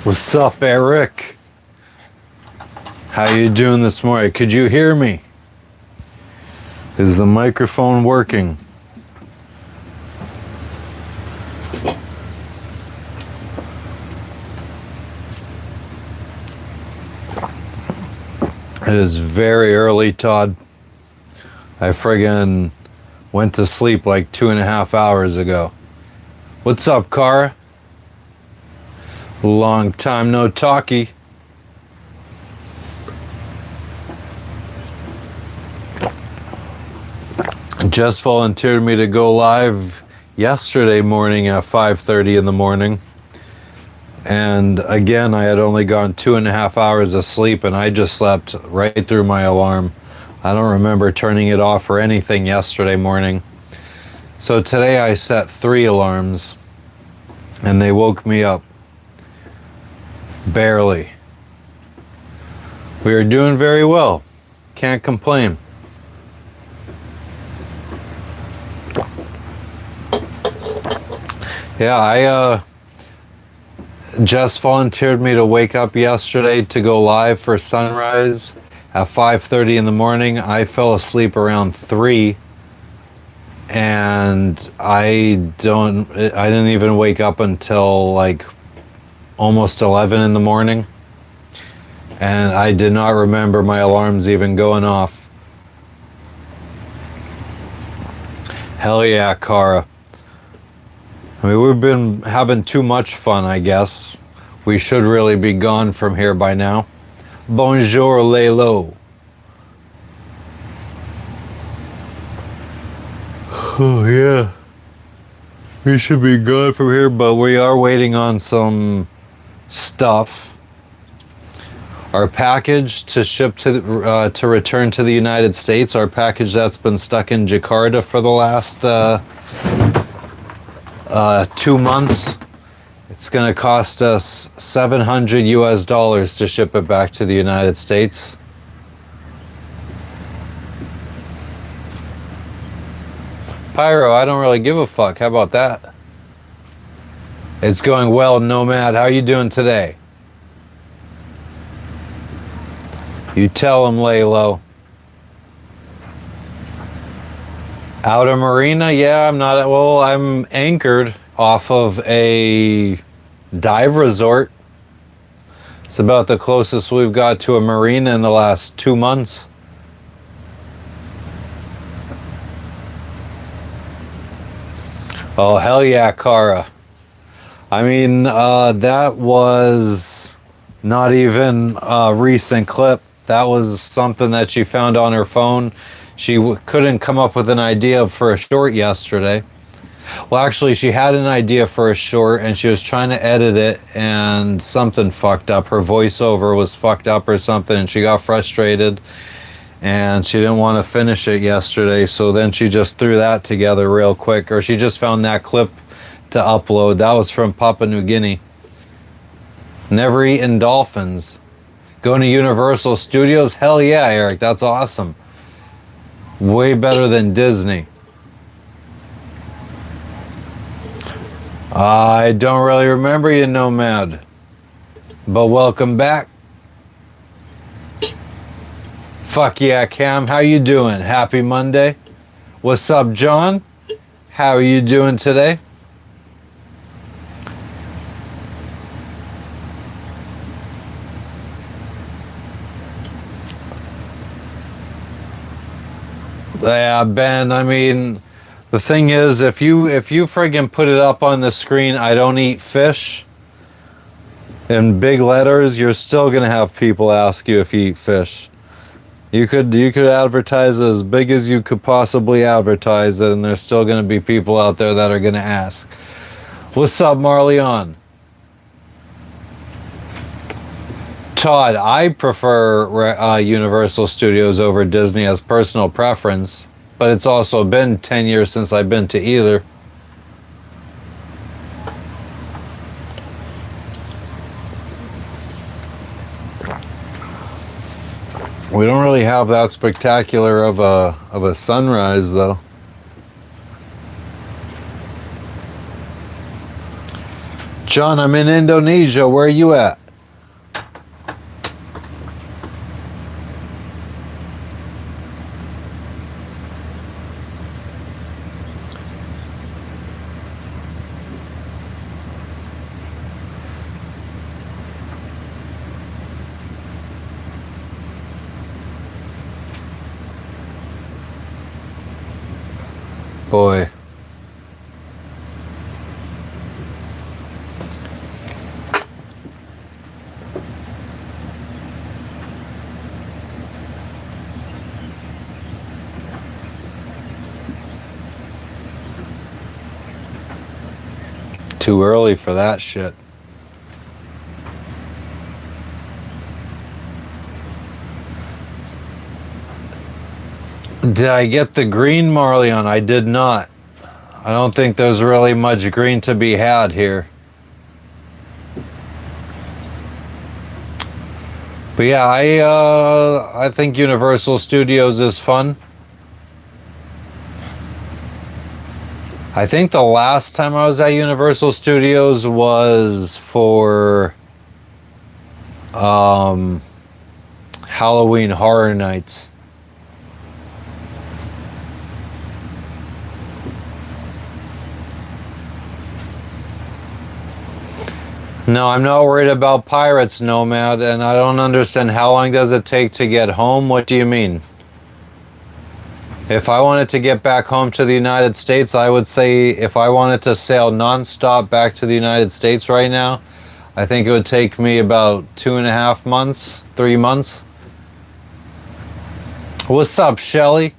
What's up, Eric? How you doing this morning? Could you hear me? Is the microphone working? It is very early, Todd. I friggin' went to sleep like 2.5 hours ago. What's up, Cara? Long time no talkie. Jess volunteered me to go live yesterday morning at 5:30 in the morning. And again, I had only gone 2.5 hours of sleep and I just slept right through my alarm. I don't remember turning it off or anything yesterday morning. So today I set 3 alarms and they woke me up. Barely. We are doing very well. Can't complain. Yeah, Jess volunteered me to wake up yesterday to go live for sunrise at 5:30 in the morning. I fell asleep around 3 and I didn't even wake up until like almost 11 in the morning. And I did not remember my alarms even going off. Hell yeah, Cara. I mean, we've been having too much fun, I guess. We should really be gone from here by now. Bonjour, Lelo. Oh, yeah. We should be gone from here, but we are waiting on some stuff. Our package to ship to return to the United States, our package that's been stuck in Jakarta for the last 2 months. It's going to cost us $700 to ship it back to the United States. Pyro, I don't really give a fuck. How about that? It's going well, Nomad. How are you doing today? You tell him, lay low. Outer Marina? Yeah, I'm anchored off of a dive resort. It's about the closest we've got to a marina in the last 2 months. Oh, hell yeah, Cara. I mean, that was not even a recent clip. That was something that she found on her phone. She couldn't come up with an idea for a short yesterday. Well, actually, she had an idea for a short and she was trying to edit it and something fucked up. Her voiceover was fucked up or something and she got frustrated and she didn't want to finish it yesterday. So then she just threw that together real quick, or she just found that clip to upload. That was from Papua New Guinea. Never eaten dolphins. Going to Universal Studios? Hell yeah, Eric. That's awesome. Way better than Disney. I don't really remember you, Nomad. But welcome back. Fuck yeah, Cam. How you doing? Happy Monday. What's up, John? How are you doing today? Yeah, Ben, I mean, the thing is, if you friggin' put it up on the screen, I don't eat fish, in big letters, you're still gonna have people ask you if you eat fish. You could advertise as big as you could possibly advertise it, and there's still gonna be people out there that are gonna ask. What's up, Marleon? Todd, I prefer Universal Studios over Disney as personal preference, but it's also been 10 years since I've been to either. We don't really have that spectacular of a sunrise, though. John, I'm in Indonesia. Where are you at? Boy. Too early for that shit. Did I get the green Marleon? I did not. I don't think there's really much green to be had here. But yeah, I think Universal Studios is fun. I think the last time I was at Universal Studios was for Halloween Horror Nights. No, I'm not worried about pirates, Nomad, and I don't understand how long does it take to get home? What do you mean? If I wanted to get back home to the United States, I would say if I wanted to sail nonstop back to the United States right now, I think it would take me about 2.5 months, 3 months. What's up, Shelly?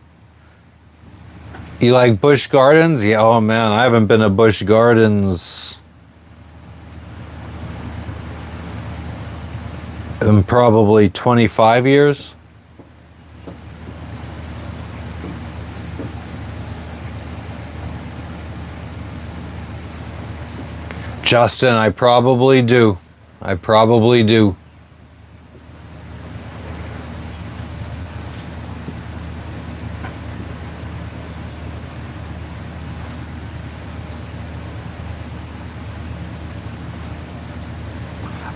You like Busch Gardens? Yeah, oh man, I haven't been to Busch Gardens in probably 25 years. Justin, I probably do. I probably do.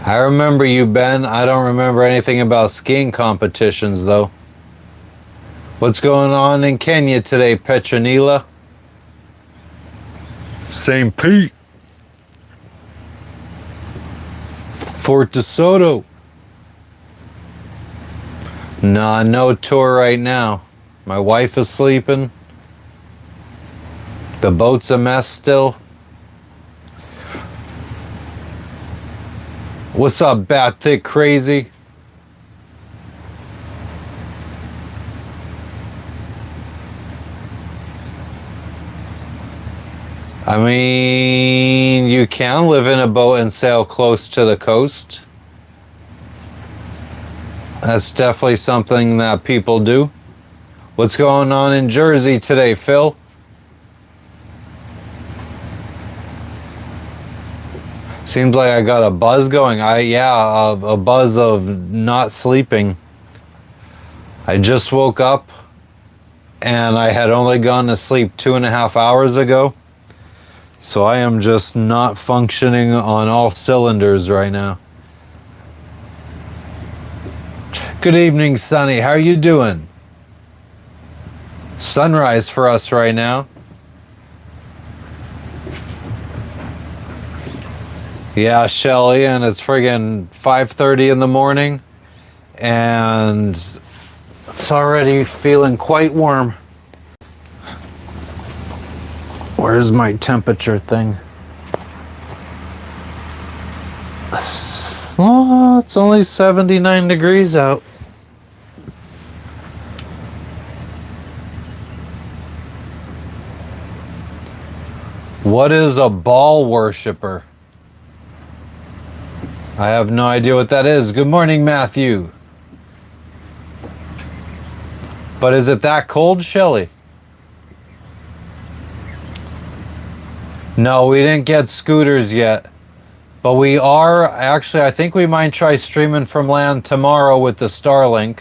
I remember you, Ben. I don't remember anything about skiing competitions, though. What's going on in Kenya today, Petronila? St. Pete. Fort DeSoto. Nah, no tour right now. My wife is sleeping. The boat's a mess still. What's up, Bat Thick Crazy? I mean, you can live in a boat and sail close to the coast. That's definitely something that people do. What's going on in Jersey today, Phil? Seems like I got a buzz going. A buzz of not sleeping. I just woke up and I had only gone to sleep 2.5 hours ago. So I am just not functioning on all cylinders right now. Good evening, Sonny. How are you doing? Sunrise for us right now. Yeah, Shelly, and it's friggin' 5:30 in the morning, and it's already feeling quite warm. Where's my temperature thing? Oh, it's only 79 degrees out. What is a ball worshiper? I have no idea what that is. Good morning, Matthew. But is it that cold, Shelly? No, we didn't get scooters yet. But we are, actually, I think we might try streaming from land tomorrow with the Starlink.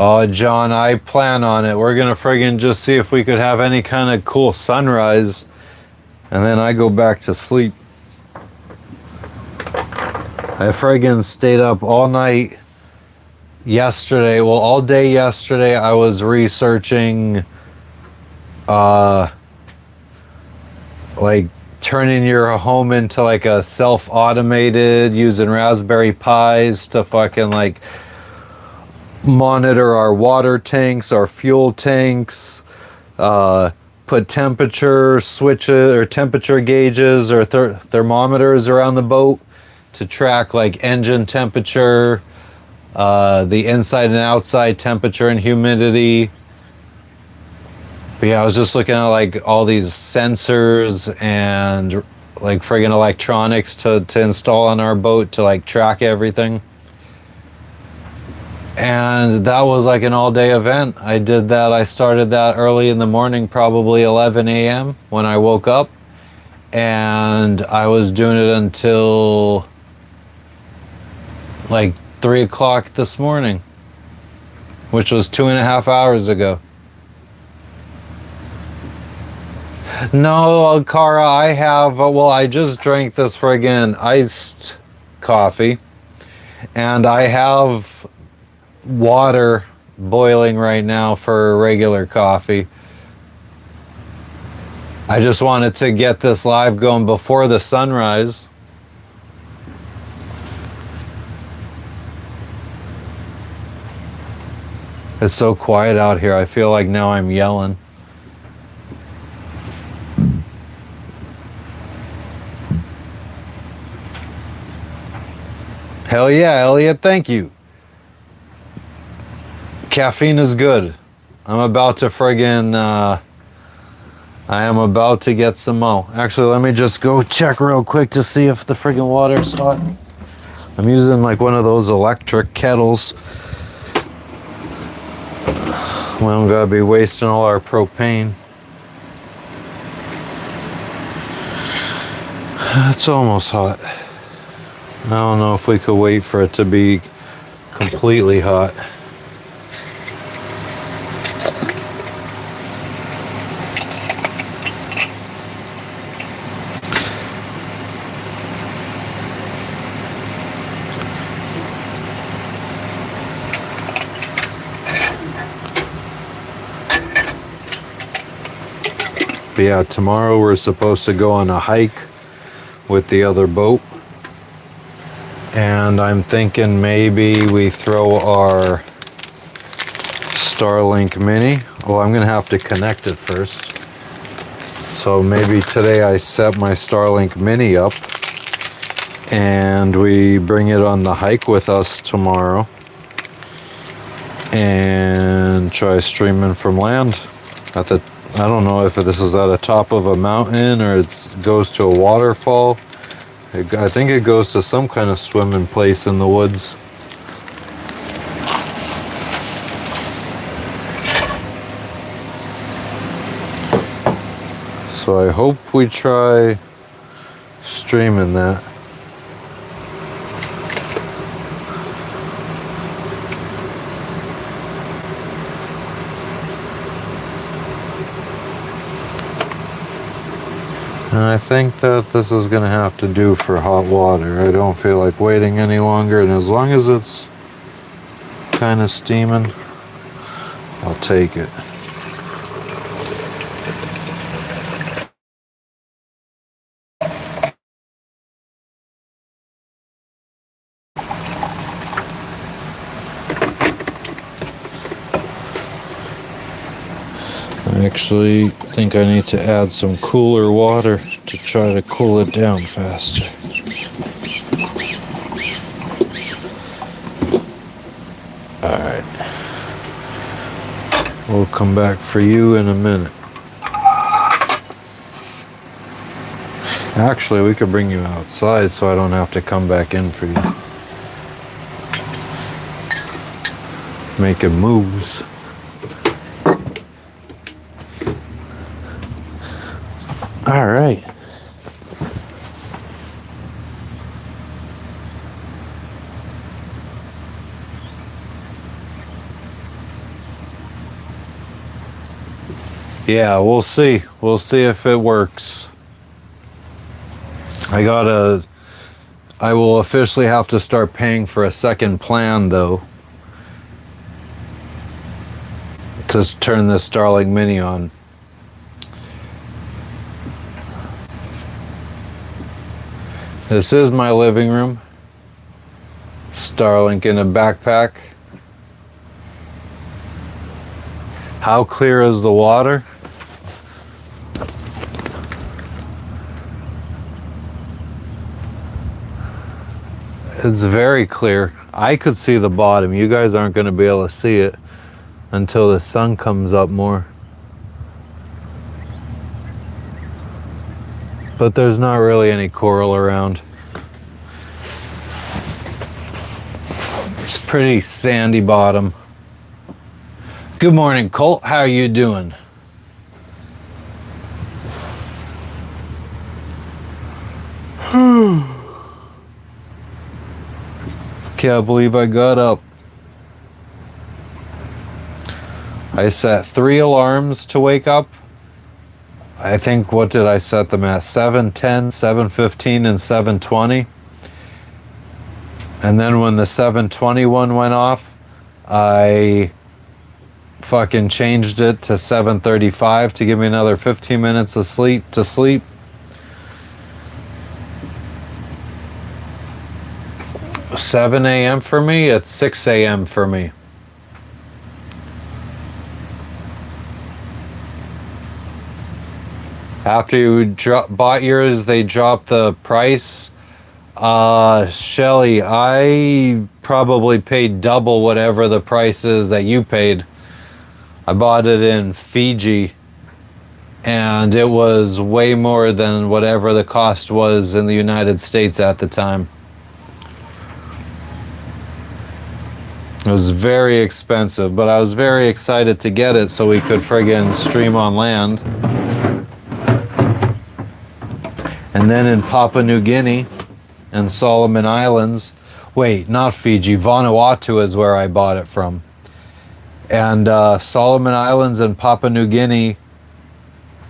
Oh, John, I plan on it. We're gonna friggin' just see if we could have any kind of cool sunrise, and then I go back to sleep. I friggin' stayed up all night yesterday. Well, all day yesterday, I was researching, uh, like turning your home into like a self-automated, using Raspberry Pis to fucking like monitor our water tanks, our fuel tanks, put temperature switches or temperature gauges or thermometers around the boat to track like engine temperature, the inside and outside temperature and humidity. But yeah, I was just looking at like all these sensors and like friggin' electronics to install on our boat to like track everything. And that was like an all-day event. I did that. I started that early in the morning, probably 11 a.m. when I woke up. And I was doing it until like 3 o'clock this morning, which was 2.5 hours ago. No, Cara, I have, well, I just drank this friggin' iced coffee. And I have water boiling right now for regular coffee. I just wanted to get this live going before the sunrise. It's so quiet out here. I feel like now I'm yelling. Hell yeah, Elliot, thank you. Caffeine is good. I'm about to friggin' I am about to get some mo. Actually, let me just go check real quick to see if the friggin' water's hot. I'm using like one of those electric kettles. We don't gotta be wasting all our propane. It's almost hot. I don't know if we could wait for it to be completely hot. But yeah, tomorrow we're supposed to go on a hike with the other boat. And I'm thinking maybe we throw our Starlink Mini. Oh, I'm gonna have to connect it first. So maybe today I set my Starlink Mini up and we bring it on the hike with us tomorrow and try streaming from land. I don't know if this is at the top of a mountain or it goes to a waterfall. I think it goes to some kind of swimming place in the woods. So I hope we try streaming that. And I think that this is going to have to do for hot water. I don't feel like waiting any longer, and as long as it's kind of steaming, I'll take it. I actually think I need to add some cooler water to try to cool it down faster. Alright. We'll come back for you in a minute. Actually, we could bring you outside so I don't have to come back in for you. Making moves. All right. Yeah, we'll see. We'll see if it works. I will officially have to start paying for a second plan though to turn this Starlink Mini on. This is my living room. Starlink in a backpack. How clear is the water? It's very clear. I could see the bottom. You guys aren't going to be able to see it until the sun comes up more. But there's not really any coral around. It's pretty sandy bottom. Good morning, Colt. How are you doing? Can't believe I got up. I set 3 alarms to wake up. I think, what did I set them at? 7:10, 7:15, and 7:20. And then when the 7:20 one went off, I fucking changed it to 7:35 to give me another 15 minutes of sleep to sleep. $7 a.m. for me, it's 6 a.m. for me. After you bought yours, they dropped the price. Shelly, I probably paid double whatever the price is that you paid. I bought it in Fiji, and it was way more than whatever the cost was in the United States at the time. It was very expensive, but I was very excited to get it so we could friggin' stream on land. And then in Papua New Guinea and Solomon Islands, wait, not Fiji, Vanuatu is where I bought it from. And Solomon Islands and Papua New Guinea,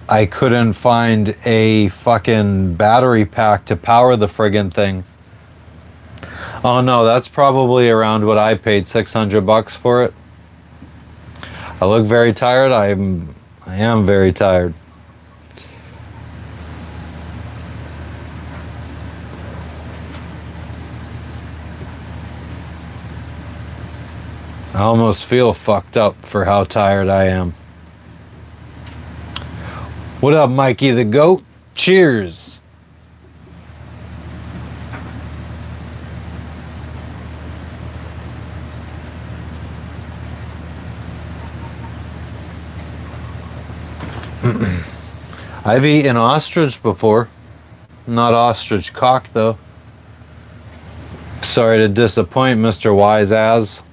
I couldn't find a fucking battery pack to power the friggin' thing. Oh no, that's probably around what I paid, $600 for it. I look very tired. I am very tired. I almost feel fucked up for how tired I am. What up, Mikey the Goat? Cheers. I've eaten ostrich before. Not ostrich cock, though. Sorry to disappoint, Mr. Wise As.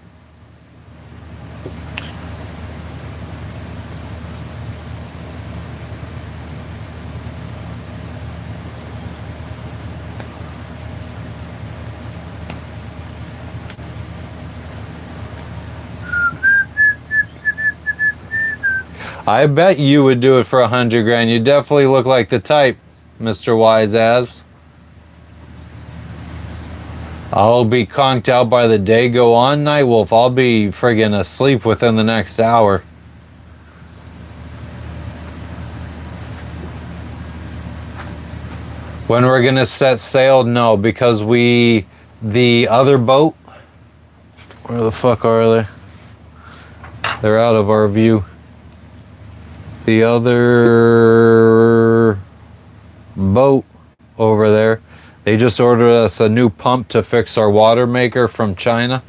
I bet you would do it for 100 grand. You definitely look like the type, Mr. Wise As. I'll be conked out by the day go on, Nightwolf. I'll be friggin' asleep within the next hour. When we're gonna set sail? No, because the other boat, where the fuck are they? They're out of our view. The other boat over there, they just ordered us a new pump to fix our water maker from China.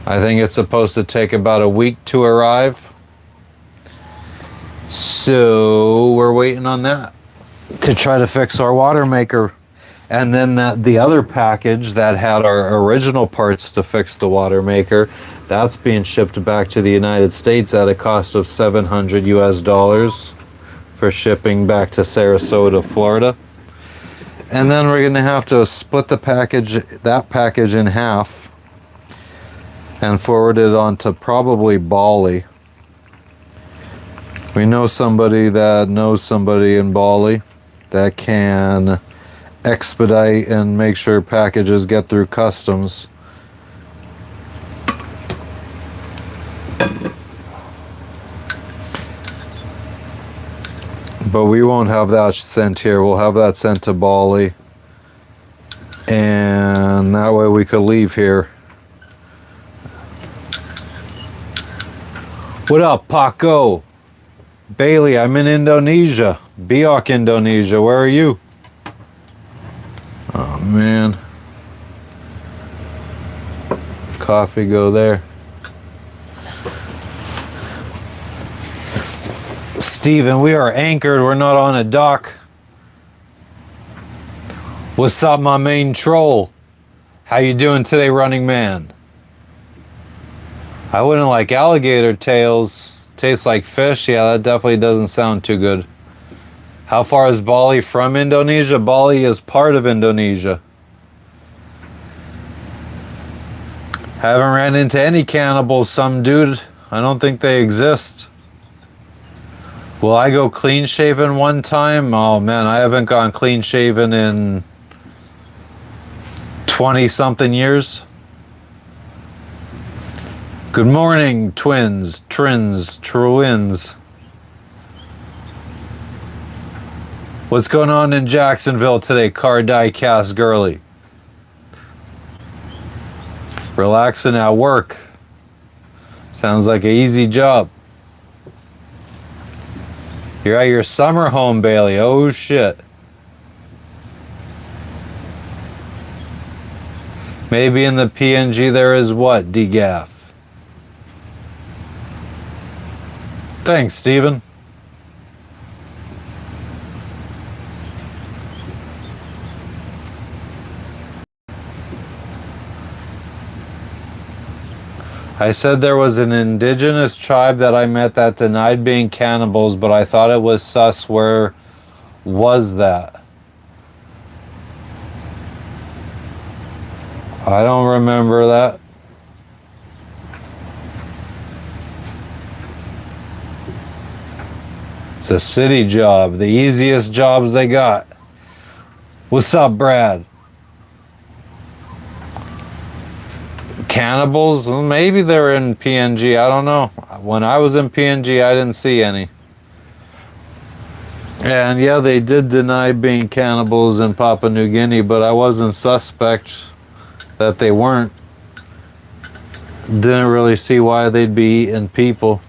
I think it's supposed to take about a week to arrive. So we're waiting on that to try to fix our water maker. And then the other package that had our original parts to fix the water maker, that's being shipped back to the United States at a cost of $700 US for shipping back to Sarasota, Florida. And then we're going to have to split that package in half and forward it on to probably Bali. We know somebody that knows somebody in Bali that can expedite and make sure packages get through customs. But we won't have that sent here. We'll have that sent to Bali. And that way we could leave here. What up, Paco? Bailey, I'm in Indonesia. Biak, Indonesia. Where are you? Oh, man. Coffee go there. Steven, we are anchored. We're not on a dock. What's up, my main troll? How you doing today, running man? I wouldn't like alligator tails. Tastes like fish. Yeah, that definitely doesn't sound too good. How far is Bali from Indonesia? Bali is part of Indonesia. Haven't ran into any cannibals, some dude. I don't think they exist. Will I go clean shaven one time? Oh man, I haven't gone clean shaven in 20 something years. Good morning, twins, trins, truins. What's going on in Jacksonville today, car diecast girly? Relaxing at work. Sounds like an easy job. You're at your summer home, Bailey. Oh shit. Maybe in the PNG there is what, DGAF? Thanks, Steven. I said there was an indigenous tribe that I met that denied being cannibals, but I thought it was sus. Where was that? I don't remember that. It's a city job, the easiest jobs they got. What's up, Brad? Cannibals? Well, maybe they're in PNG. I don't know. When I was in PNG, I didn't see any. And yeah, they did deny being cannibals in Papua New Guinea, but I wasn't suspect that they weren't. Didn't really see why they'd be eating people.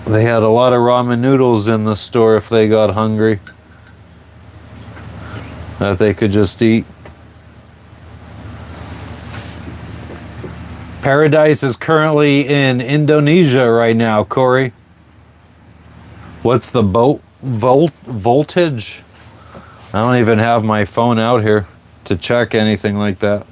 They had a lot of ramen noodles in the store if they got hungry, that they could just eat. Paradise is currently in Indonesia right now, Corey. What's the voltage? I don't even have my phone out here to check anything like that.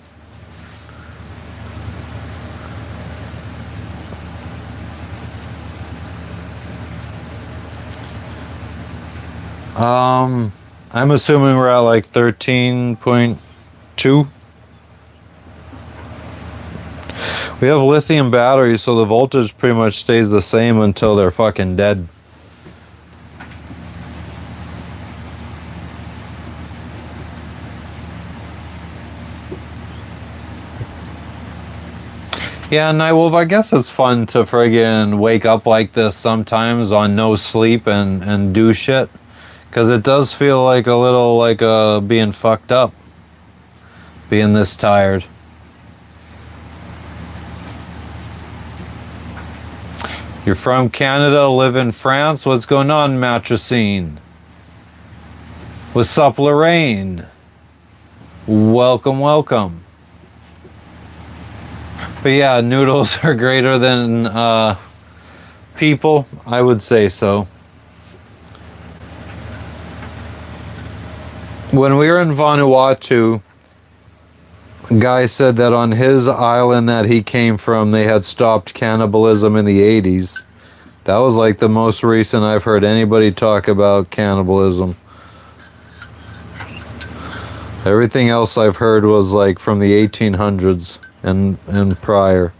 I'm assuming we're at like 13.2. We have lithium batteries, so the voltage pretty much stays the same until they're fucking dead. Yeah, Nightwolf, I guess it's fun to friggin' wake up like this sometimes on no sleep and do shit. Because it does feel like a little like being fucked up. Being this tired. You're from Canada, live in France. What's going on, Matricine? What's up, Lorraine? Welcome, welcome. But yeah, noodles are greater than people. I would say so. When we were in Vanuatu, a guy said that on his island that he came from, they had stopped cannibalism in the 80s. That was like the most recent I've heard anybody talk about cannibalism. Everything else I've heard was like from the 1800s and prior.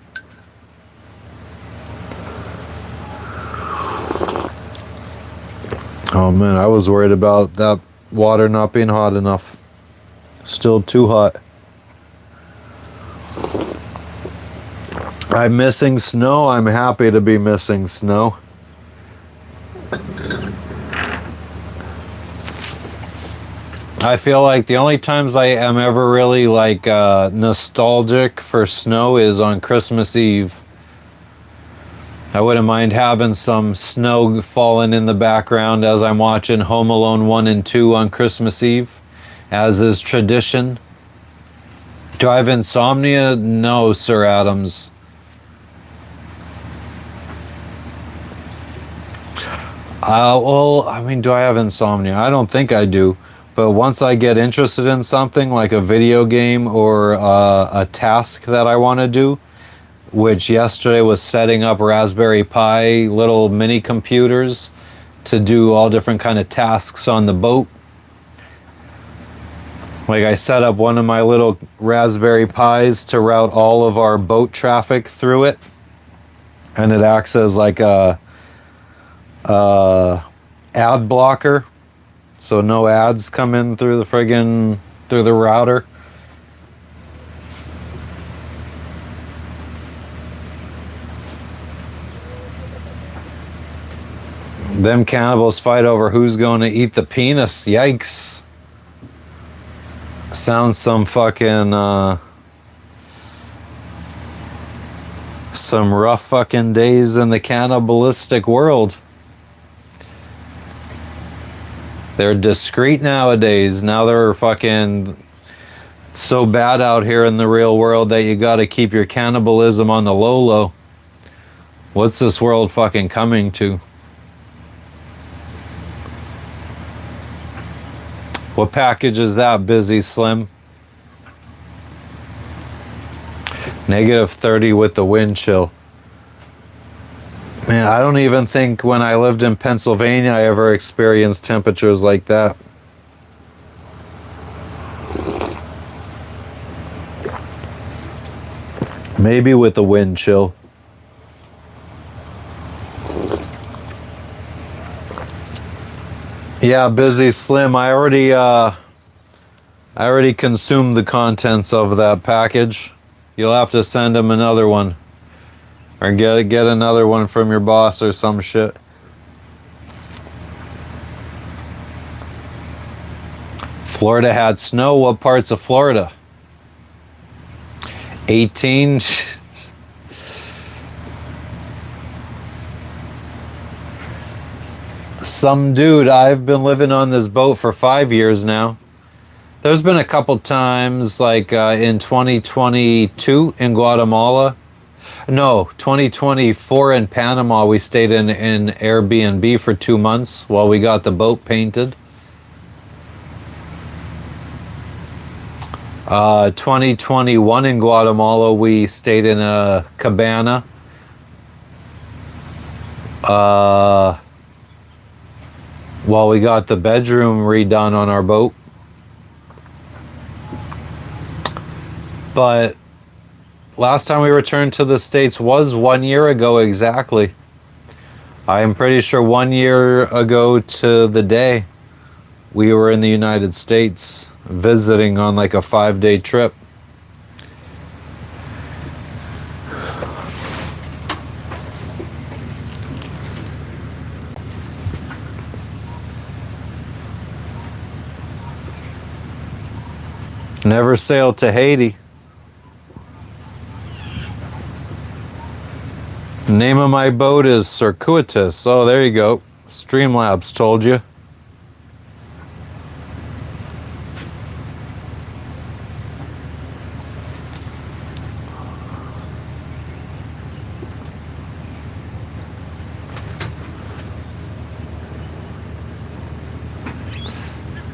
Oh man, I was worried about that water not being hot enough. Still too hot. I'm missing snow. I'm happy to be missing snow. I feel like the only times I am ever really like nostalgic for snow is on Christmas Eve. I wouldn't mind having some snow falling in the background as I'm watching Home Alone 1 and 2 on Christmas Eve, as is tradition. Do I have insomnia? No, Sir Adams. Well, I mean, do I have insomnia? I don't think I do. But once I get interested in something like a video game or a task that I want to do, which yesterday was setting up Raspberry Pi little mini computers to do all different kind of tasks on the boat. Like I set up one of my little Raspberry Pis to route all of our boat traffic through it. And it acts as like a ad blocker. So no ads come in through the router. Them cannibals fight over who's going to eat the penis. Yikes. Sounds some fucking some rough fucking days in the cannibalistic world. They're discreet nowadays. Now they're fucking so bad out here in the real world that you gotta keep your cannibalism on the low. What's this world fucking coming to? What package is that, Busy Slim? -30 with the wind chill. Man, I don't even think when I lived in Pennsylvania I ever experienced temperatures like that. Maybe with the wind chill. Yeah, Busy Slim, I already consumed the contents of that package. You'll have to send him another one. Or get another one from your boss or some shit. Florida had snow. What parts of Florida? 18. Some dude, I've been living on this boat for 5 years now. There's been a couple times, like in 2022 in Guatemala. No, 2024 in Panama, we stayed in Airbnb for 2 months while we got the boat painted. 2021 in Guatemala, we stayed in a cabana. While we got the bedroom redone on our boat. But last time we returned to the States was 1 year ago exactly. I am pretty sure 1 year ago to the day we were in the United States visiting on like a 5-day trip. Never sailed to Haiti. Name of my boat is Circuitous. Oh, there you go. Streamlabs told you.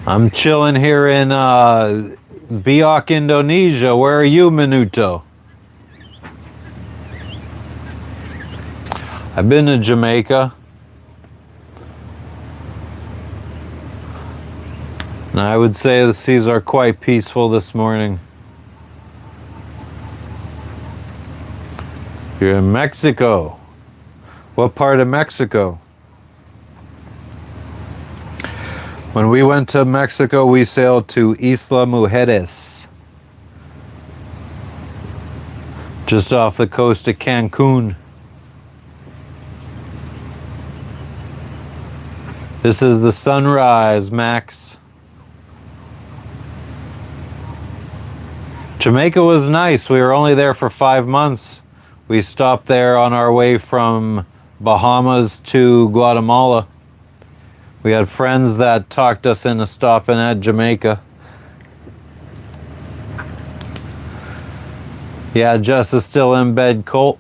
I'm chilling here in Biak, Indonesia. Where are you, Minuto? I've been to Jamaica. And I would say the seas are quite peaceful this morning. You're in Mexico. What part of Mexico? When we went to Mexico, we sailed to Isla Mujeres, just off the coast of Cancun. This is the sunrise, Max. Jamaica was nice. We were only there for 5 months. We stopped there on our way from Bahamas to Guatemala. We had friends that talked us into stopping at Jamaica. Yeah, Jess is still in bed, Colt.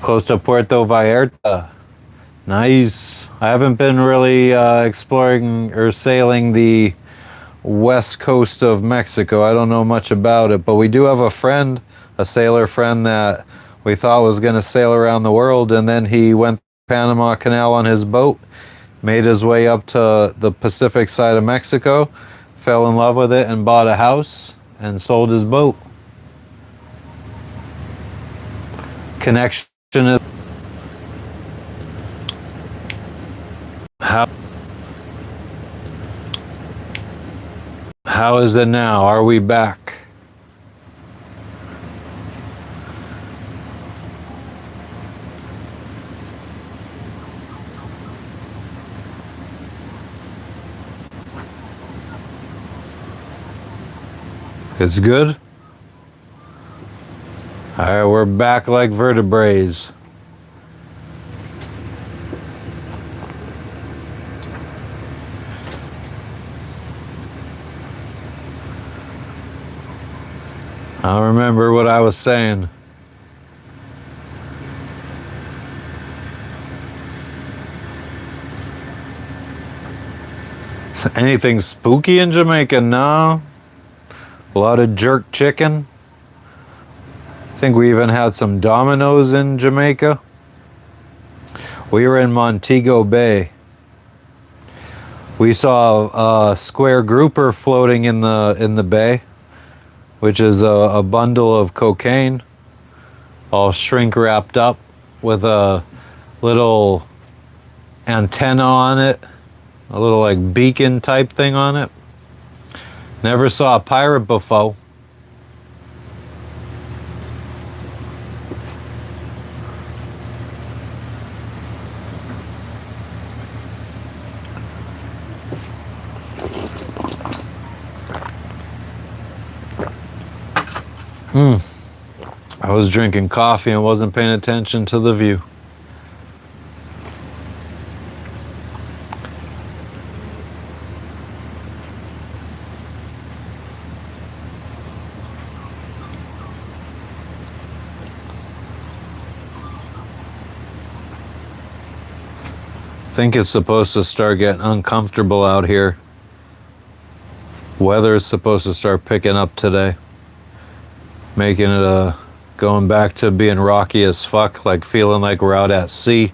Close to Puerto Vallarta. Nice. I haven't been really exploring or sailing the west coast of Mexico. I don't know much about it, but we do have a friend, a sailor friend that we thought was going to sail around the world, and then he went to the Panama Canal on his boat, made his way up to the Pacific side of Mexico, fell in love with it, and bought a house and sold his boat. Connection is how is it now? Are we back? It's good? Alright, we're back like vertebraes. I don't remember what I was saying. Anything spooky in Jamaica? No. A lot of jerk chicken. I think we even had some dominoes in Jamaica. We were in Montego Bay. We saw a square grouper floating in the bay, which is a bundle of cocaine, all shrink wrapped up with a little antenna on it, a little like beacon type thing on it. Never saw a pirate before. I was drinking coffee and wasn't paying attention to the view. I think it's supposed to start getting uncomfortable out here. Weather is supposed to start picking up today, making it going back to being rocky as fuck, like feeling like we're out at sea.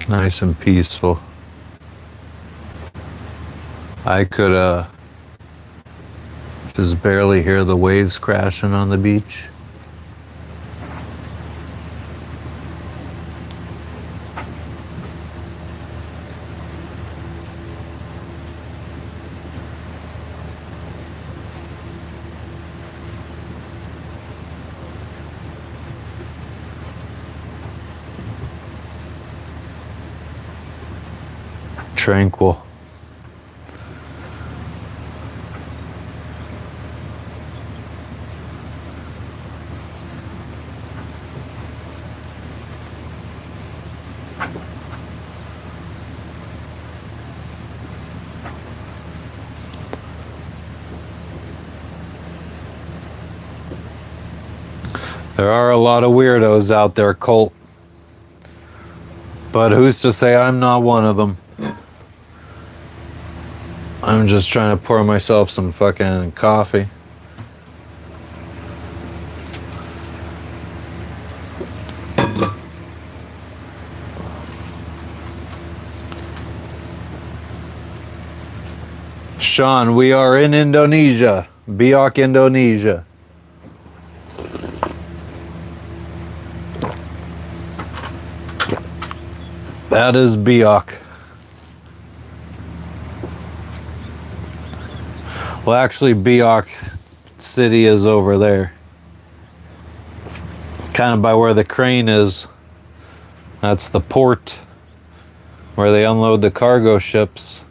Nice and peaceful. I could just barely hear the waves crashing on the beach. Tranquil. There are a lot of weirdos out there, Colt. But who's to say I'm not one of them? I'm just trying to pour myself some fucking coffee. Sean, we are in Indonesia. Biak, Indonesia. That is Biak. Well, actually, Biak City is over there. Kind of by where the crane is. That's the port where they unload the cargo ships.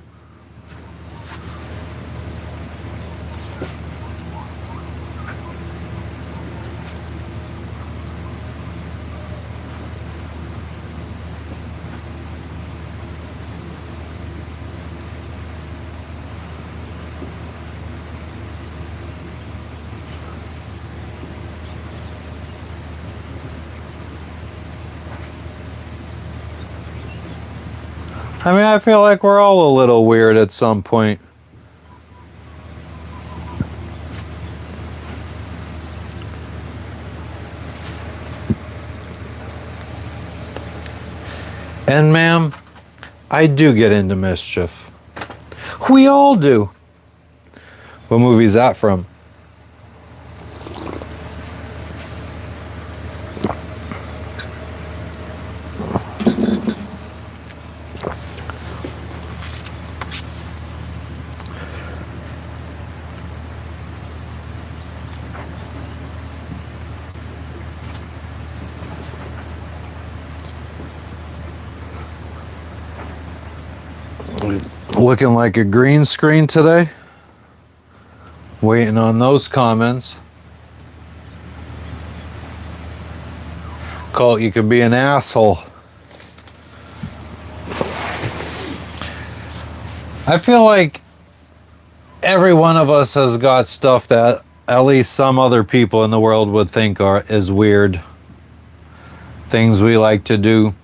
I mean, I feel like we're all a little weird at some point. And ma'am, I do get into mischief. We all do. What movie is that from? Looking like a green screen today. Waiting on those comments. Colt, you could be an asshole. I feel like every one of us has got stuff that at least some other people in the world would think is weird. Things we like to do.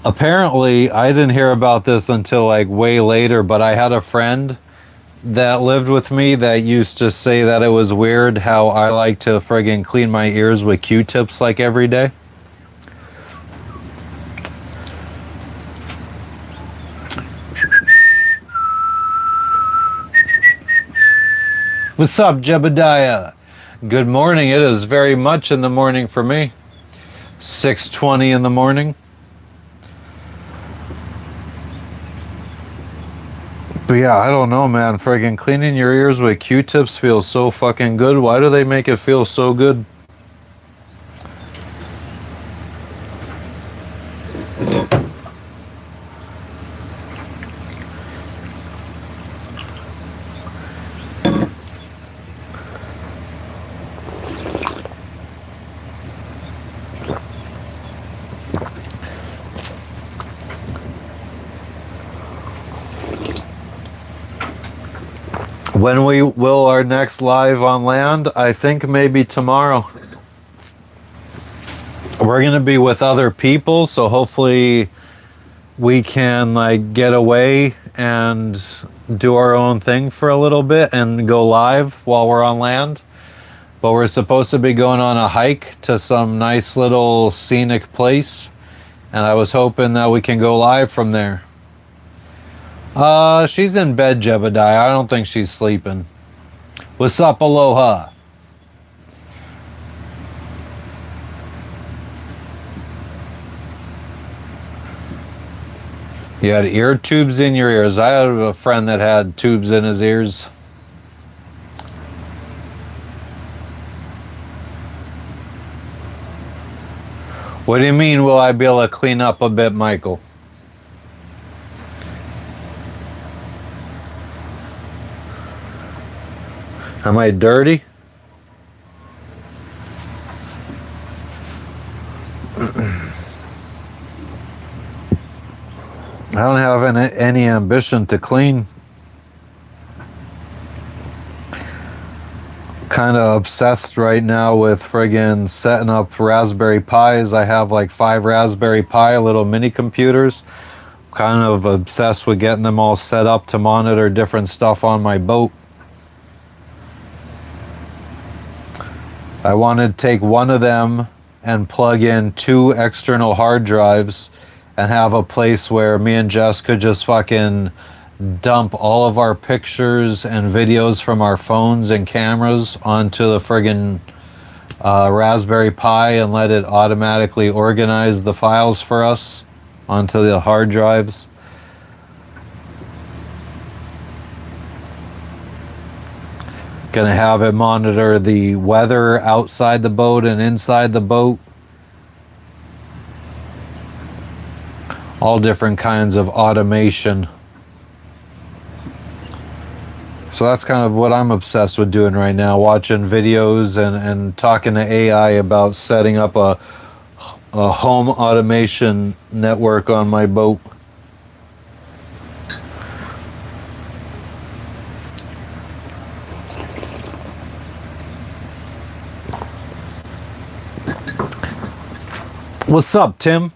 Apparently, I didn't hear about this until like way later, but I had a friend that lived with me that used to say that it was weird how I like to friggin' clean my ears with Q-tips like every day. What's up, Jebediah? Good morning. It is very much in the morning for me. 6:20 in the morning. But yeah, I don't know, man. Friggin' cleaning your ears with Q-tips feels so fucking good. Why do they make it feel so good? When will our next live on land? I think maybe tomorrow. We're gonna be with other people, so hopefully we can like get away and do our own thing for a little bit and go live while we're on land. But we're supposed to be going on a hike to some nice little scenic place, and I was hoping that we can go live from there. She's in bed, Jebediah. I don't think she's sleeping. What's up, Aloha? You had ear tubes in your ears. I had a friend that had tubes in his ears. What do you mean, will I be able to clean up a bit, Michael? Am I dirty? I don't have any ambition to clean. Kind of obsessed right now with friggin' setting up Raspberry Pis. I have like 5 Raspberry Pi little mini computers. Kind of obsessed with getting them all set up to monitor different stuff on my boat. I wanted to take one of them and plug in 2 external hard drives and have a place where me and Jess could just fucking dump all of our pictures and videos from our phones and cameras onto the friggin' Raspberry Pi and let it automatically organize the files for us onto the hard drives. Gonna have it monitor the weather outside the boat and inside the boat. All different kinds of automation. So that's kind of what I'm obsessed with doing right now, watching videos and talking to AI about setting up a home automation network on my boat. What's up, Tim?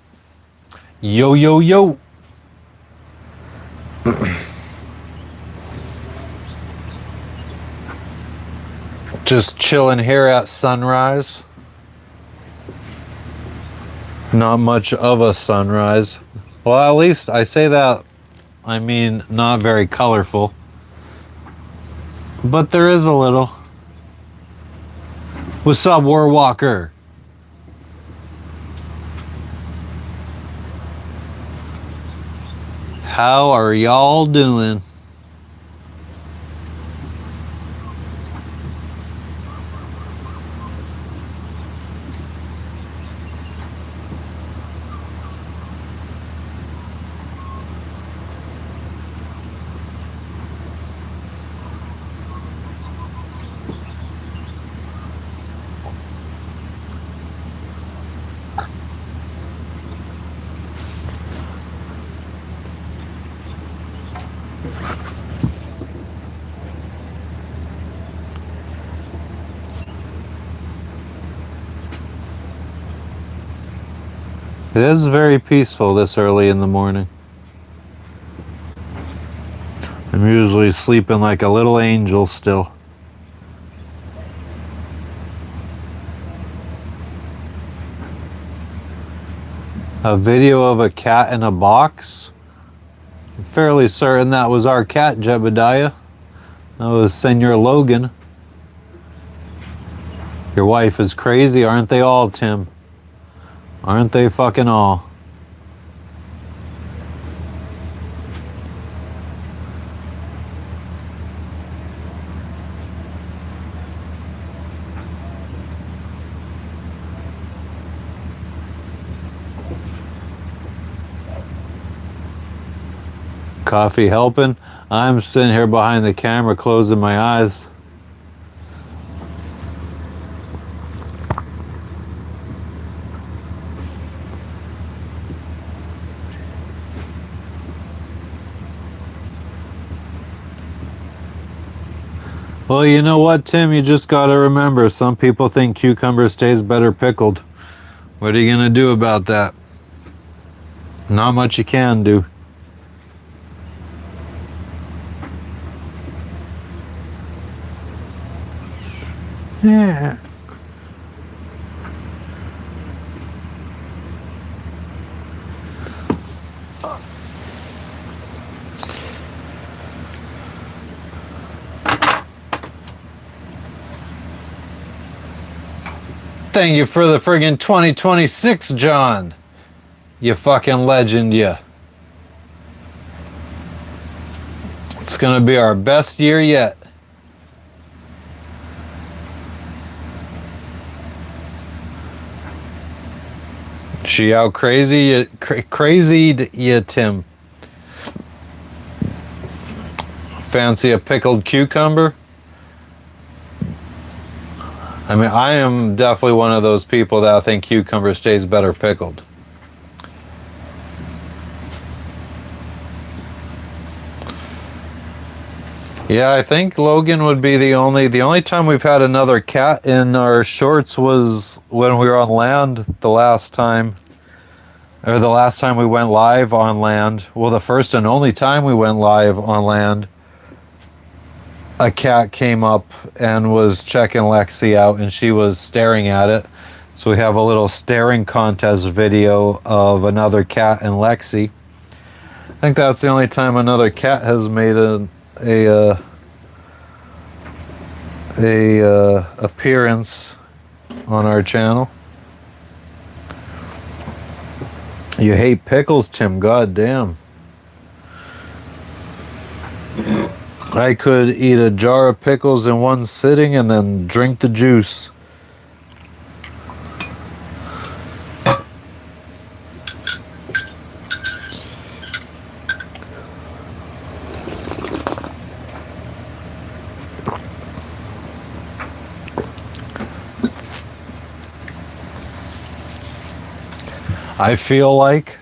Yo, yo, yo. Just chilling here at sunrise. Not much of a sunrise. Well, at least I say that, I mean, not very colorful. But there is a little. What's up, Warwalker? How are y'all doing? It is very peaceful this early in the morning. I'm usually sleeping like a little angel still. A video of a cat in a box? I'm fairly certain that was our cat, Jebediah. That was Senor Logan. Your wife is crazy, aren't they all, Tim? Aren't they fucking all? Coffee helping? I'm sitting here behind the camera closing my eyes. Well, you know what, Tim? You just gotta remember, some people think cucumber stays better pickled. What are you gonna do about that? Not much you can do. Yeah. Thank you for the friggin' 2026, John. You fucking legend, you. It's gonna be our best year yet. She out crazied you, Tim. Fancy a pickled cucumber? I mean, I am definitely one of those people that think cucumber stays better pickled. Yeah, I think Logan would be the only time we've had another cat in our shorts was when we were on land the last time. Or the last time we went live on land. Well, the first and only time we went live on land. A cat came up and was checking Lexi out and she was staring at it. So we have a little staring contest video of another cat and Lexi. I think that's the only time another cat has made a appearance on our channel. You hate pickles, Tim. God damn. I could eat a jar of pickles in one sitting and then drink the juice. I feel like,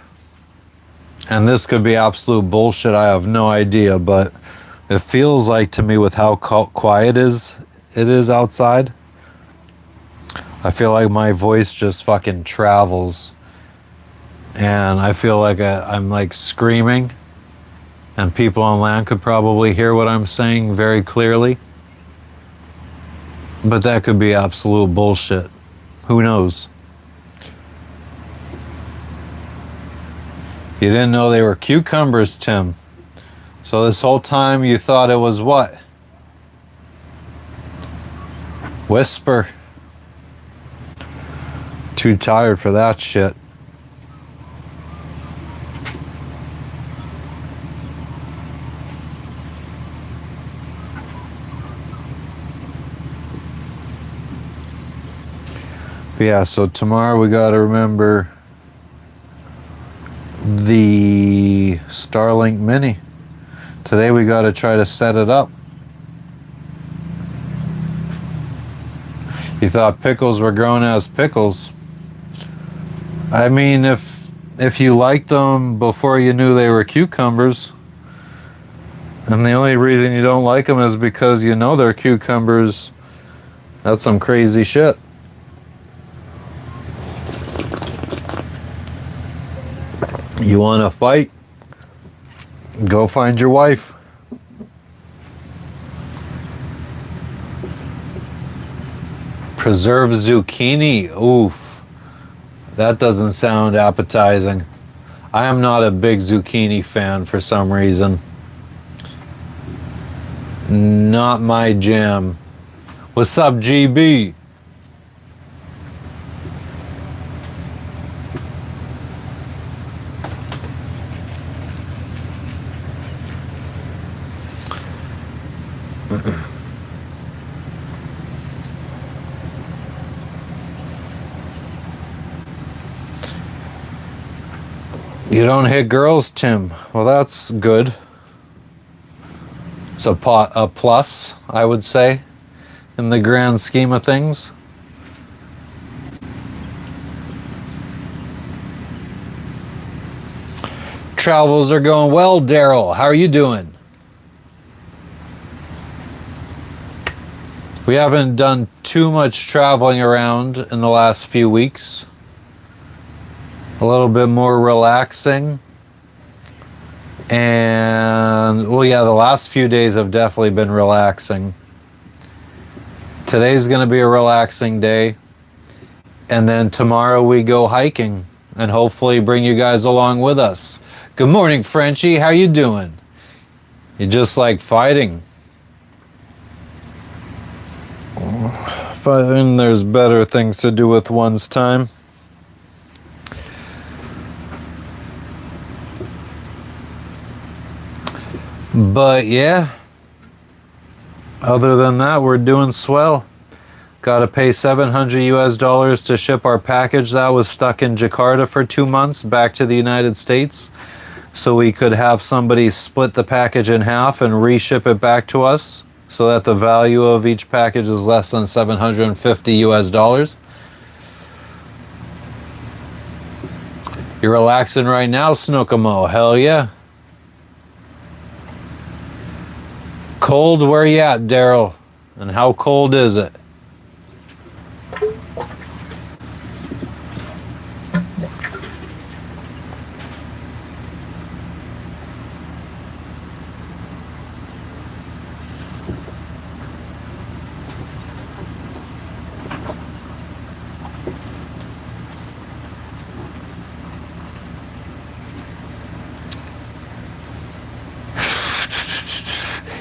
and this could be absolute bullshit, I have no idea, but it feels like to me with how quiet it is outside, I feel like my voice just fucking travels. And I feel like I'm like screaming, and people on land could probably hear what I'm saying very clearly. But that could be absolute bullshit. Who knows? You didn't know they were cucumbers, Tim. So this whole time you thought it was what? Whisper. Too tired for that shit. But yeah, so tomorrow we gotta remember the Starlink Mini. Today we got to try to set it up. You thought pickles were grown as pickles. I mean, if you liked them before you knew they were cucumbers, and the only reason you don't like them is because you know they're cucumbers, that's some crazy shit. You want to fight? Go find your wife. Preserved zucchini. Oof. That doesn't sound appetizing. I am not a big zucchini fan for some reason. Not my jam. What's up, GB? You don't hit girls, Tim. Well, that's good. It's a plus, I would say, in the grand scheme of things. Travels are going well, Daryl. How are you doing? We haven't done too much traveling around in the last few weeks. A little bit more relaxing. And, well, yeah, the last few days have definitely been relaxing. Today's going to be a relaxing day. And then tomorrow we go hiking and hopefully bring you guys along with us. Good morning, Frenchie. How you doing? You just like fighting. Fighting, there's better things to do with one's time. But yeah, other than that, we're doing swell. Got to pay $700 to ship our package that was stuck in Jakarta for 2 months back to the United States, so we could have somebody split the package in half and reship it back to us, so that the value of each package is less than $750. You're relaxing right now, Snookamo? Hell yeah. Cold, where you at, Daryl? And how cold is it?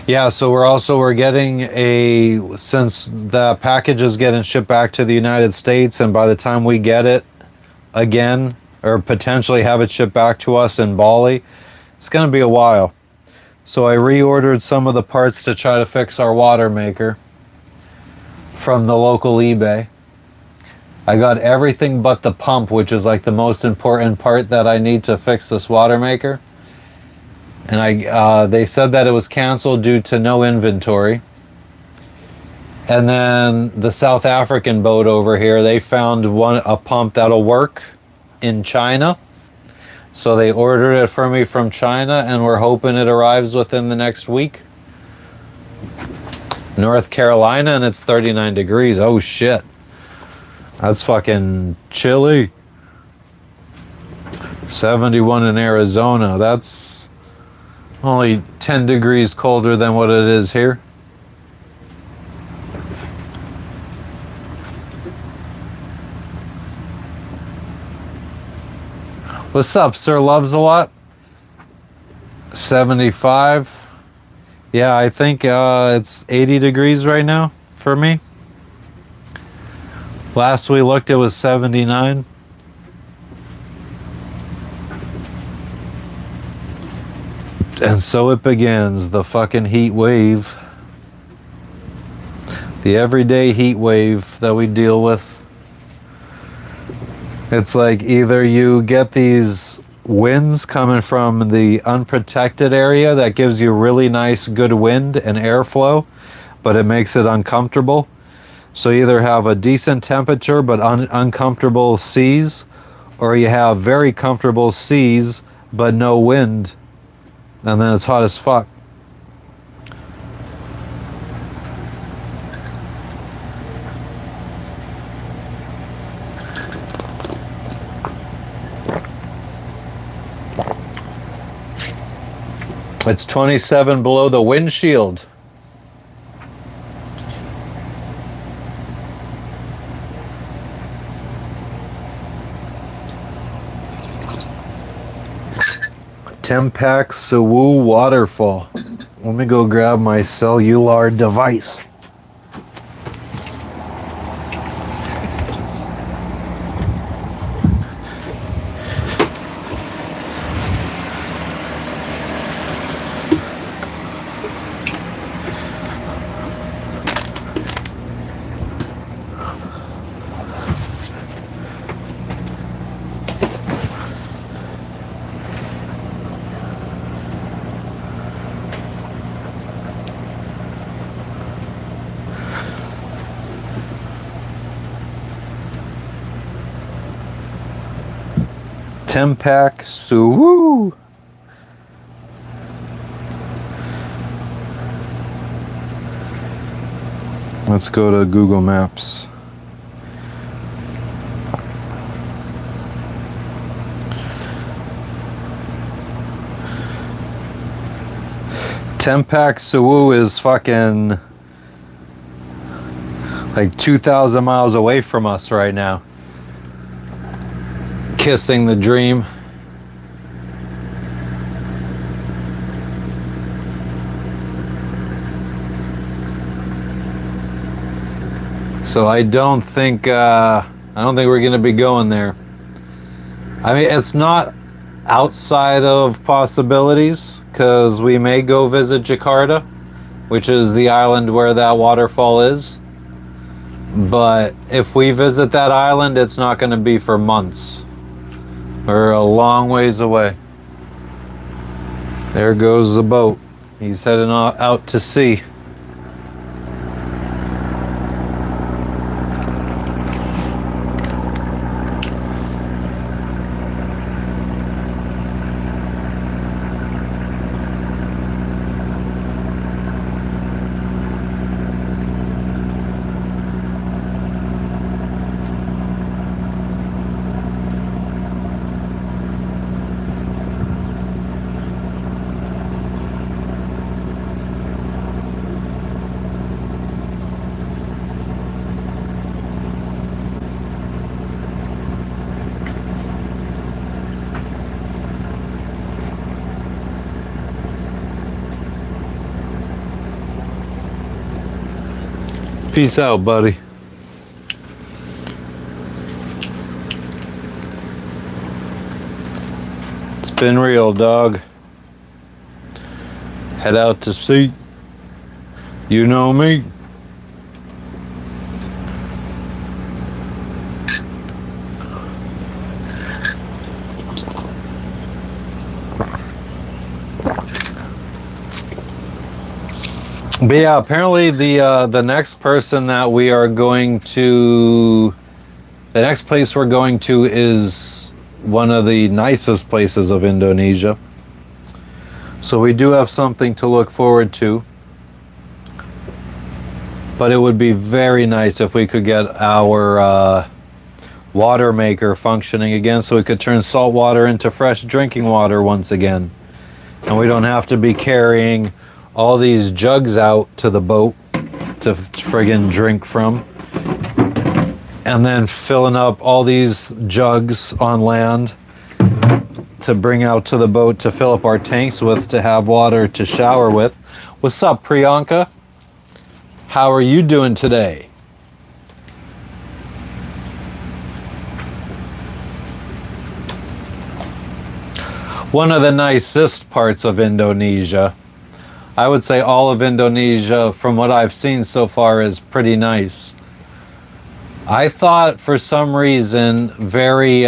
Yeah, so we're getting since the package is getting shipped back to the United States, and by the time we get it again, or potentially have it shipped back to us in Bali, it's going to be a while. So I reordered some of the parts to try to fix our water maker from the local eBay. I got everything but the pump, which is like the most important part that I need to fix this water maker. And they said that it was canceled due to no inventory. And then the South African boat over here, they found a pump that'll work in China. So they ordered it for me from China, and we're hoping it arrives within the next week. North Carolina, and it's 39 degrees. Oh shit. That's fucking chilly. 71 in Arizona. That's only 10 degrees colder than what it is here. What's up, Sir Loves a Lot? 75. Yeah, I think it's 80 degrees right now for me. Last we looked, it was 79. And so it begins, the fucking heat wave. The everyday heat wave that we deal with. It's like either you get these winds coming from the unprotected area that gives you really nice, good wind and airflow, but it makes it uncomfortable. So you either have a decent temperature but uncomfortable seas, or you have very comfortable seas but no wind. And then it's hot as fuck. It's 27 below the windshield. Tempak Suwu waterfall. Let me go grab my cellular device. Tempak Suwu. Let's go to Google Maps. Tempak Suwu is fucking like 2,000 miles away from us right now. Kissing the dream. So I don't think we're gonna be going there. I mean, it's not outside of possibilities, because we may go visit Jakarta, which is the island where that waterfall is. But if we visit that island, it's not going to be for months. We're a long ways away. There goes the boat. He's heading out to sea. Peace out, buddy. It's been real, dog. Head out to sea. You know me. But yeah, apparently the next person that we are going to, the next place we're going to is one of the nicest places of Indonesia. So we do have something to look forward to. But it would be very nice if we could get our water maker functioning again so we could turn salt water into fresh drinking water once again. And we don't have to be carrying all these jugs out to the boat to friggin' drink from. And then filling up all these jugs on land to bring out to the boat to fill up our tanks with to have water to shower with. What's up, Priyanka? How are you doing today? One of the nicest parts of Indonesia, I would say all of Indonesia, from what I've seen so far, is pretty nice. I thought for some reason, very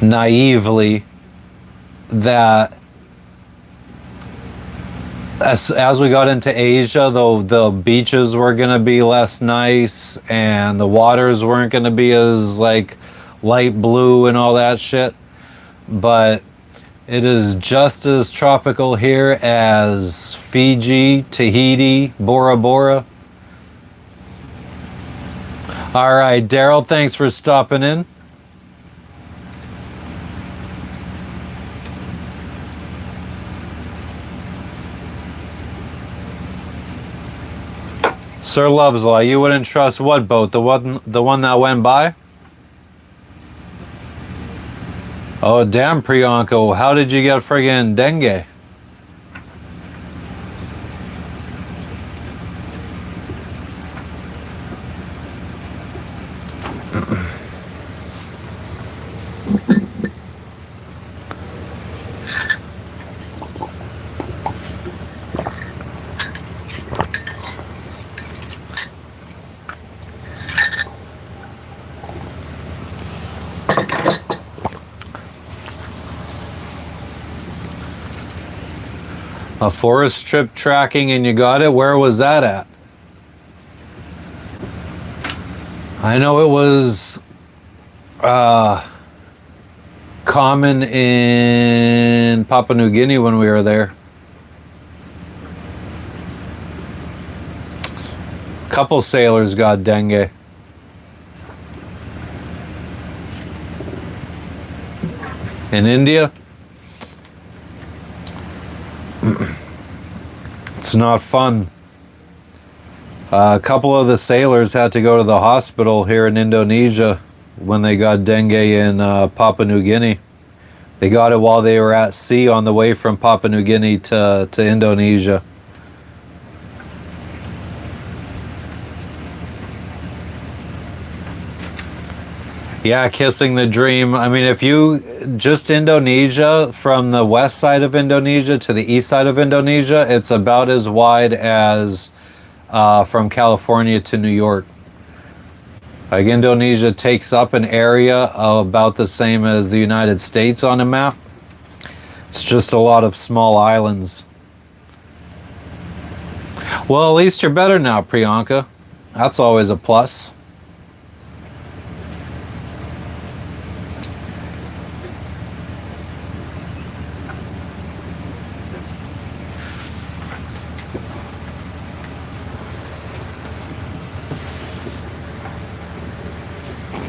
naively, that as we got into Asia, though, the beaches were going to be less nice and the waters weren't going to be as like light blue and all that shit. But it is just as tropical here as Fiji, Tahiti, Bora Bora. All right, Daryl, thanks for stopping in. Sir Loveslaw, you wouldn't trust what boat? The one that went by? Oh, damn, Priyanka. How did you get friggin' dengue? A forest strip tracking and you got it? Where was that at? I know it was common in Papua New Guinea when we were there. A couple sailors got dengue. In India? It's not fun. A couple of the sailors had to go to the hospital here in Indonesia when they got dengue in Papua New Guinea. They got it while they were at sea on the way from Papua New Guinea to Indonesia. Yeah, kissing the dream. I mean, if you just Indonesia, from the west side of Indonesia to the east side of Indonesia, it's about as wide as from California to New York. Like, Indonesia takes up an area about the same as the United States on a map. It's just a lot of small islands. Well, at least you're better now, Priyanka. That's always a plus.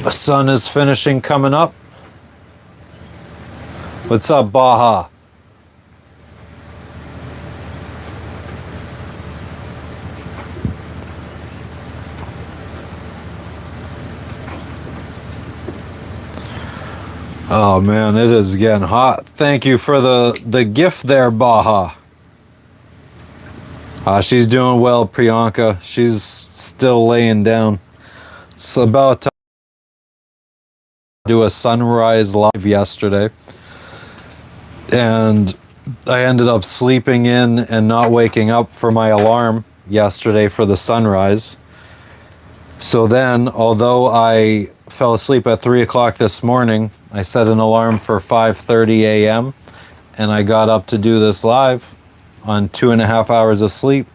The sun is finishing coming up. What's up, Baja? Oh man, it is getting hot. Thank you for the gift there, Baja. She's doing well, Priyanka. She's still laying down. It's about time to do a sunrise live yesterday. And I ended up sleeping in and not waking up for my alarm yesterday for the sunrise. So then, although I fell asleep at 3 o'clock this morning, I set an alarm for 5:30 a.m. and I got up to do this live on 2.5 hours of sleep.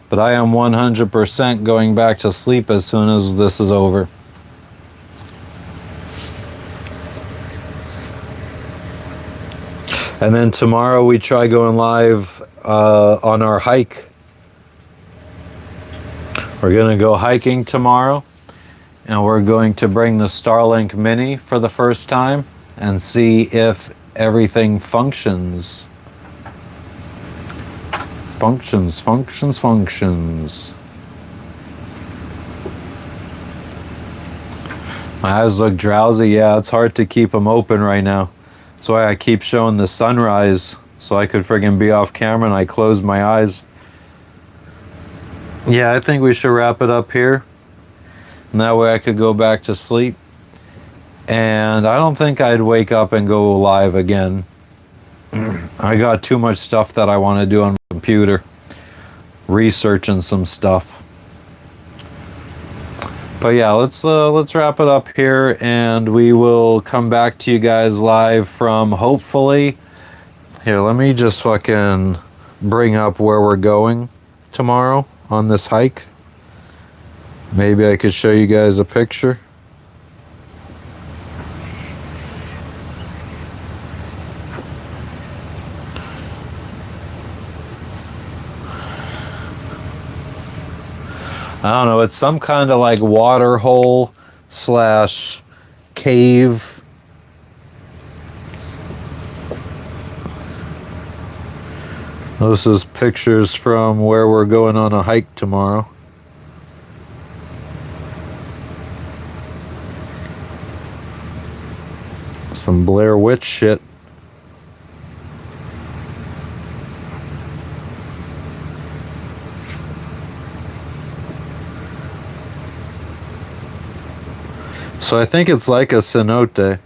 But I am 100% going back to sleep as soon as this is over. And then tomorrow we try going live on our hike. We're going to go hiking tomorrow, and we're going to bring the Starlink Mini for the first time and see if everything functions. Functions. My eyes look drowsy. Yeah, it's hard to keep them open right now. That's why I keep showing the sunrise so I could friggin' be off camera and I close my eyes. Yeah, I think we should wrap it up here. And that way I could go back to sleep. And I don't think I'd wake up and go live again. I got too much stuff that I want to do on my computer. Researching some stuff. But yeah, let's wrap it up here, and we will come back to you guys live from, hopefully, here, let me just fucking bring up where we're going tomorrow on this hike. Maybe I could show you guys a picture. I don't know, it's some kind of like water hole slash cave. This is pictures from where we're going on a hike tomorrow. Some Blair Witch shit. So I think it's like a cenote.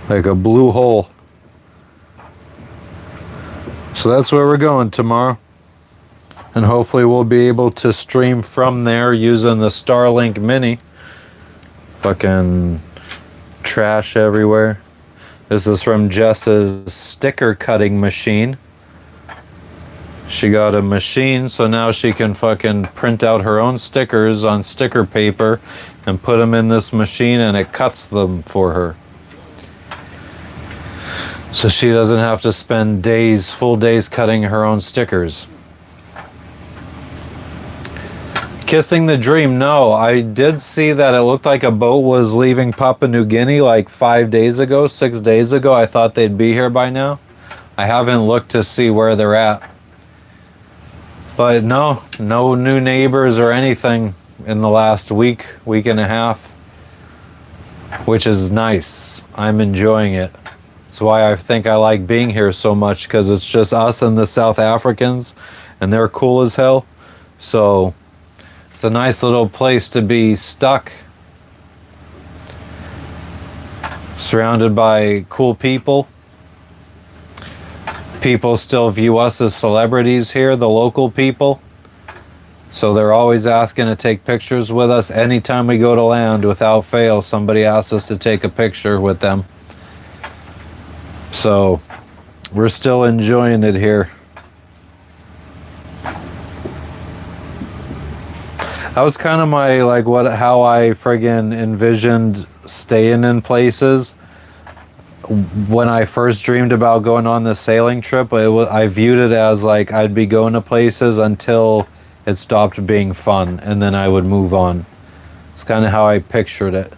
Like a blue hole. So that's where we're going tomorrow. And hopefully we'll be able to stream from there using the Starlink Mini. Fucking trash everywhere. This is from Jess's sticker cutting machine. She got a machine, so now she can fucking print out her own stickers on sticker paper and put them in this machine, and it cuts them for her. So she doesn't have to spend days, full days cutting her own stickers. Kissing the dream, no. I did see that it looked like a boat was leaving Papua New Guinea like 5 days ago, 6 days ago. I thought they'd be here by now. I haven't looked to see where they're at. But no new neighbors or anything in the last week and a half, which is nice. I'm enjoying it. That's why I think I like being here so much, because it's just us and the South Africans, and they're cool as hell. So it's a nice little place to be stuck, surrounded by cool people. People still view us as celebrities here, the local people. So they're always asking to take pictures with us. Anytime we go to land, without fail, somebody asks us to take a picture with them. So we're still enjoying it here. That was kind of my, like, how I friggin' envisioned staying in places when I first dreamed about going on this sailing trip. I viewed it as like I'd be going to places until it stopped being fun, and then I would move on. It's kind of how I pictured it.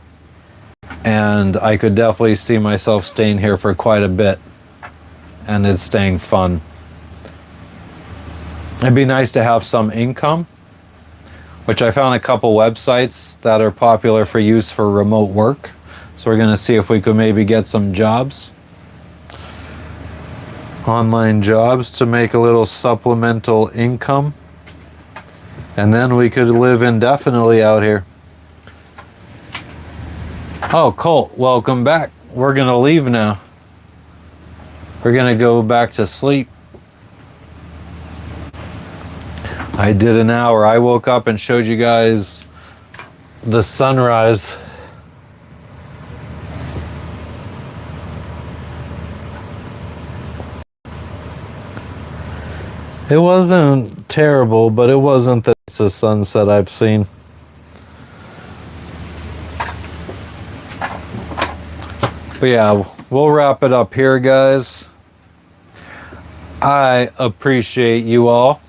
And I could definitely see myself staying here for quite a bit, and it's staying fun. It'd be nice to have some income, which I found a couple websites that are popular for use for remote work. So we're going to see if we could maybe get some jobs, online jobs, to make a little supplemental income. And then we could live indefinitely out here. Oh, Colt, welcome back. We're going to leave now. We're going to go back to sleep. I did an hour. I woke up and showed you guys the sunrise. It wasn't terrible, but it wasn't the sunset I've seen. But yeah, we'll wrap it up here, guys. I appreciate you all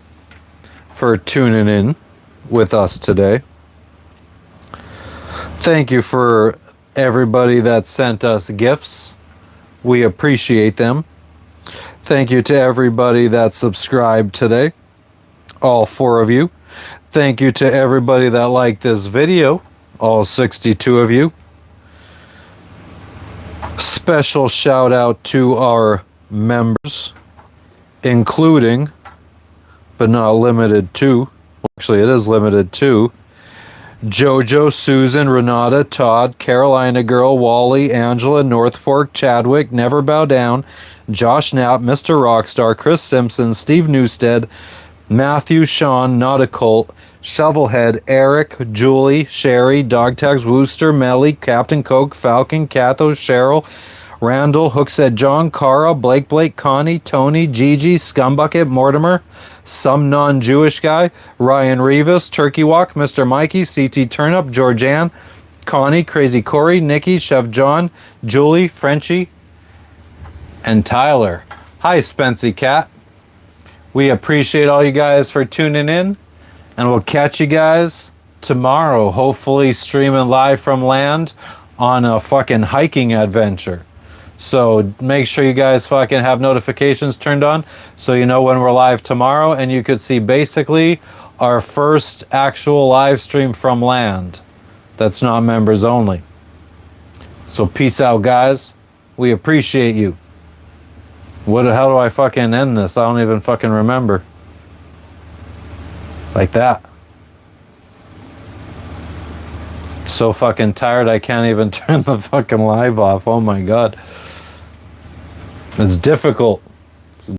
for tuning in with us today. Thank you for everybody that sent us gifts. We appreciate them. Thank you to everybody that subscribed today, all 4 of you. Thank you to everybody that liked this video, all 62 of you. Special shout out to our members, including, but not limited to, actually it is limited to, Jojo, Susan, Renata, Todd, Carolina Girl, Wally, Angela, North Fork, Chadwick, Never Bow Down, Josh Knapp, Mr. Rockstar, Chris Simpson, Steve Newstead, Matthew, Sean, Not a Cult, Shovelhead, Eric, Julie, Sherry, Dog Tags, Wooster, Melly, Captain Coke, Falcon, Catho, Cheryl, Randall, Hookset, John, Cara, Blake, Connie, Tony, Gigi, Scumbucket, Mortimer, some non-Jewish guy, Ryan Rivas, Turkey Walk, Mr. Mikey, CT Turnip, Georgianne, Connie, Crazy Corey, Nikki, Chef John, Julie, Frenchie, and Tyler. Hi, Spency Cat. We appreciate all you guys for tuning in, and we'll catch you guys tomorrow, hopefully streaming live from land on a fucking hiking adventure. So make sure you guys fucking have notifications turned on so you know when we're live tomorrow, and you could see basically our first actual live stream from land that's not members only. So peace out, guys. We appreciate you. How do I fucking end this? I don't even fucking remember. Like that. So fucking tired I can't even turn the fucking live off. Oh my god. It's difficult.